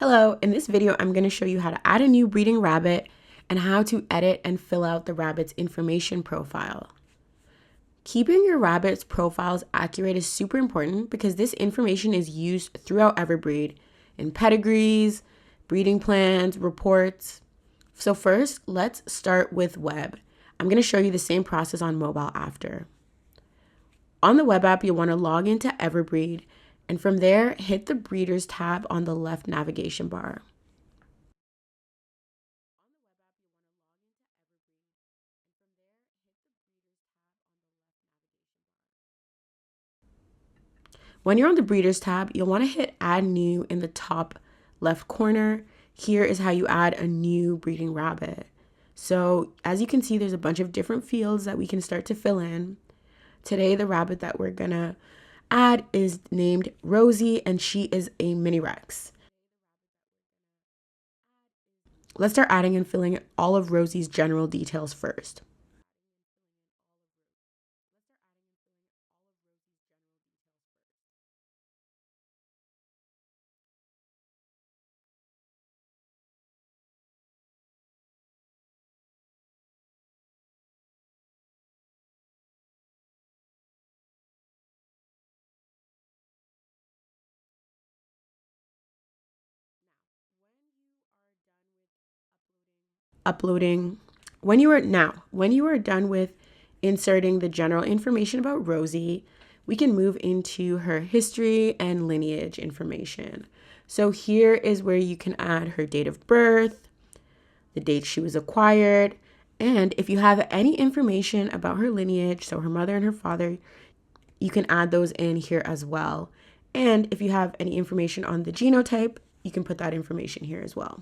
Hello, in this video I'm going to show you how to add a new breeding rabbit and how to edit and fill out the rabbit's information profile. Keeping your rabbit's profiles accurate is super important because this information is used throughout Everbreed in pedigrees, breeding plans, reports. So first, let's start with web. I'm going to show you the same process on mobile after. On the web app, you'll want to log into Everbreed, and from there, hit the Breeders tab on the left navigation bar. When you're on the Breeders tab, you'll want to hit Add New in the top left corner. Here is how you add a new breeding rabbit. So as you can see, there's a bunch of different fields that we can start to fill in. Today, the rabbit that we're gonna add is named Rosie, and she is a mini Rex. Let's start adding and filling all of Rosie's general details first. Uploading. When you are done with inserting the general information about Rosie, we can move into her history and lineage information. So here is where you can add her date of birth, the date she was acquired, and if you have any information about her lineage, so her mother and her father, you can add those in here as well. And if you have any information on the genotype, you can put that information here as well.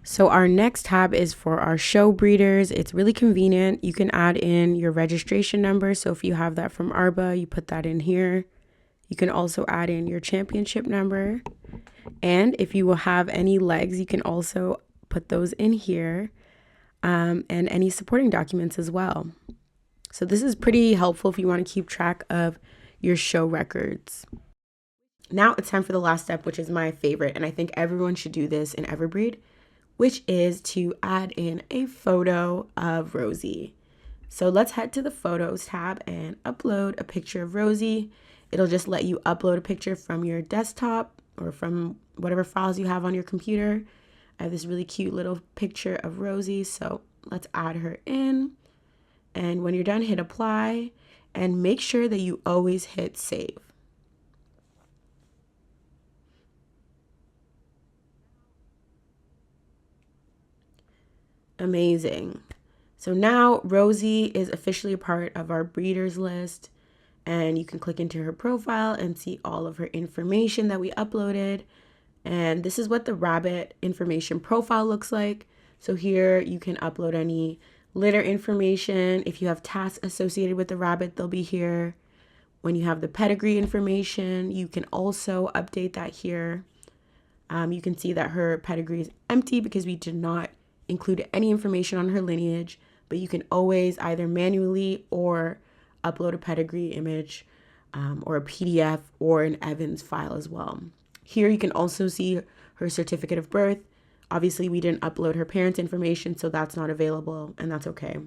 So our next tab is for our show breeders. It's really convenient. You can add in your registration number. So if you have that from ARBA, you put that in here. You can also add in your championship number. And if you will have any legs, you can also put those in here, and any supporting documents as well. So this is pretty helpful if you want to keep track of your show records. Now it's time for the last step, which is my favorite, and I think everyone should do this in Everbreed, which is to add in a photo of Rosie. So let's head to the Photos tab and upload a picture of Rosie. It'll just let you upload a picture from your desktop or from whatever files you have on your computer. I have this really cute little picture of Rosie, so let's add her in. And when you're done, hit apply and make sure that you always hit save. Amazing. So now Rosie is officially a part of our breeders list, and you can click into her profile and see all of her information that we uploaded. And this is what the rabbit information profile looks like. So here you can upload any litter information. If you have tasks associated with the rabbit, they'll be here. When you have the pedigree information, you can also update that here. You can see that her pedigree is empty because we did not include any information on her lineage, but you can always either manually or upload a pedigree image, or a PDF or an Evans file as well. Here you can also see her certificate of birth. Obviously, we didn't upload her parents' information, so that's not available, and that's okay.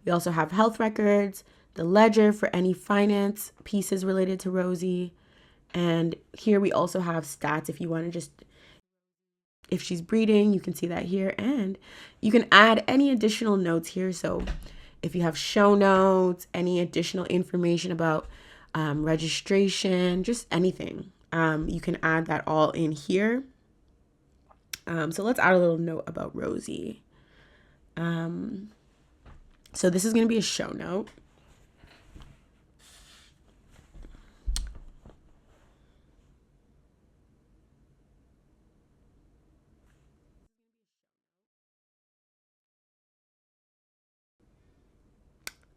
We also have health records, the ledger for any finance pieces related to Rosie, and here we also have stats if you want to just, if she's breeding, you can see that here, and you can add any additional notes here. So if you have show notes, any additional information about registration, just anything, you can add that all in here. So let's add a little note about Rosie. So this is going to be a show note.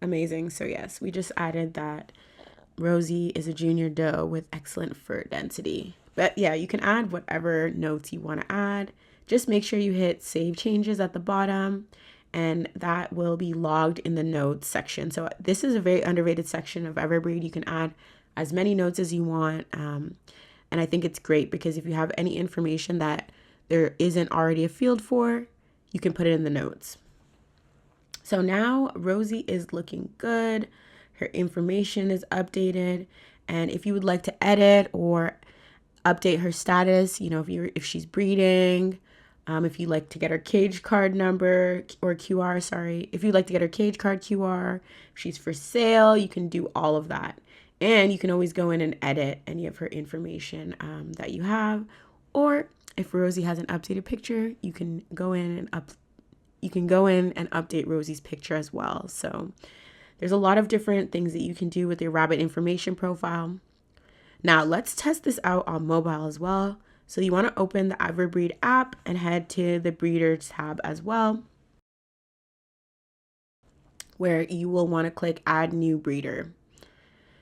Amazing. So yes, we just added that Rosie is a junior doe with excellent fur density. But yeah, you can add whatever notes you want to add. Just make sure you hit save changes at the bottom and that will be logged in the notes section. So this is a very underrated section of Everbreed. You can add as many notes as you want. And I think it's great because if you have any information that there isn't already a field for, you can put it in the notes. So now Rosie is looking good. Her information is updated. And if you would like to edit or update her status, if she's breeding, if you'd like to get her cage card number or QR, if you'd like to get her cage card QR, if she's for sale, you can do all of that. And you can always go in and edit any of her information that you have. Or if Rosie has an updated picture, you can go in and update Rosie's picture as well. So there's a lot of different things that you can do with your rabbit information profile. Now let's test this out on mobile as well. So you want to open the Everbreed app and head to the breeders tab as well, where you will want to click add new breeder.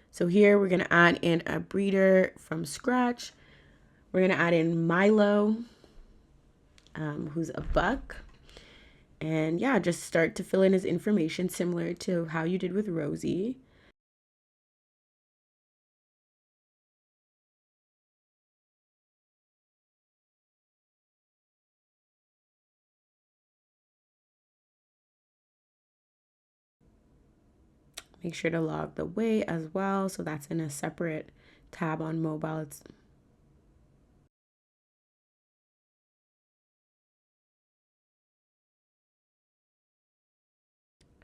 So here we're going to add in a breeder from scratch. We're going to add in Milo, who's a buck. And yeah, just start to fill in his information similar to how you did with Rosie. Make sure to log the weight as well. So that's in a separate tab on mobile.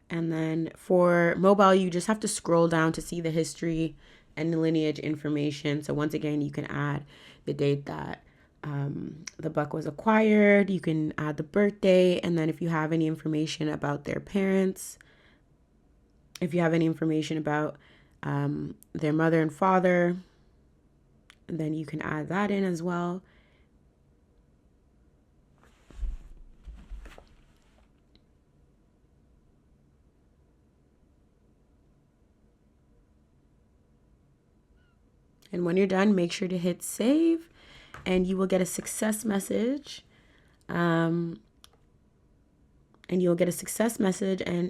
And then for mobile, you just have to scroll down to see the history and the lineage information. So once again, you can add the date that the buck was acquired. You can add the birthday. And then if you have any information about their parents, if you have any information about their mother and father, then you can add that in as well. And when you're done, make sure to hit save and you will get a success message. And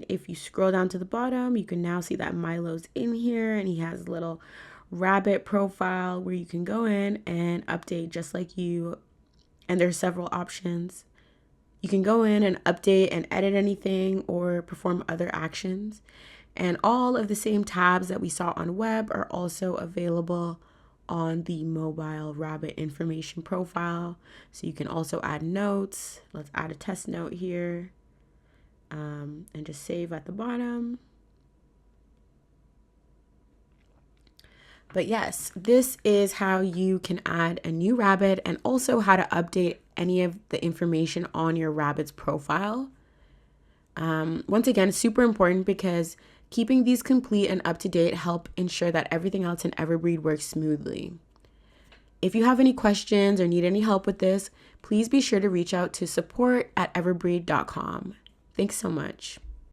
if you scroll down to the bottom, you can now see that Milo's in here and he has a little rabbit profile where you can go in and update just like you. And there's several options. You can go in and update and edit anything or perform other actions. And all of the same tabs that we saw on web are also available on the mobile rabbit information profile. So you can also add notes. Let's add a test note here and just save at the bottom. But yes, this is how you can add a new rabbit and also how to update any of the information on your rabbit's profile. Once again, it's super important because keeping these complete and up to date help ensure that everything else in Everbreed works smoothly. If you have any questions or need any help with this, please be sure to reach out to support@everbreed.com. Thanks so much.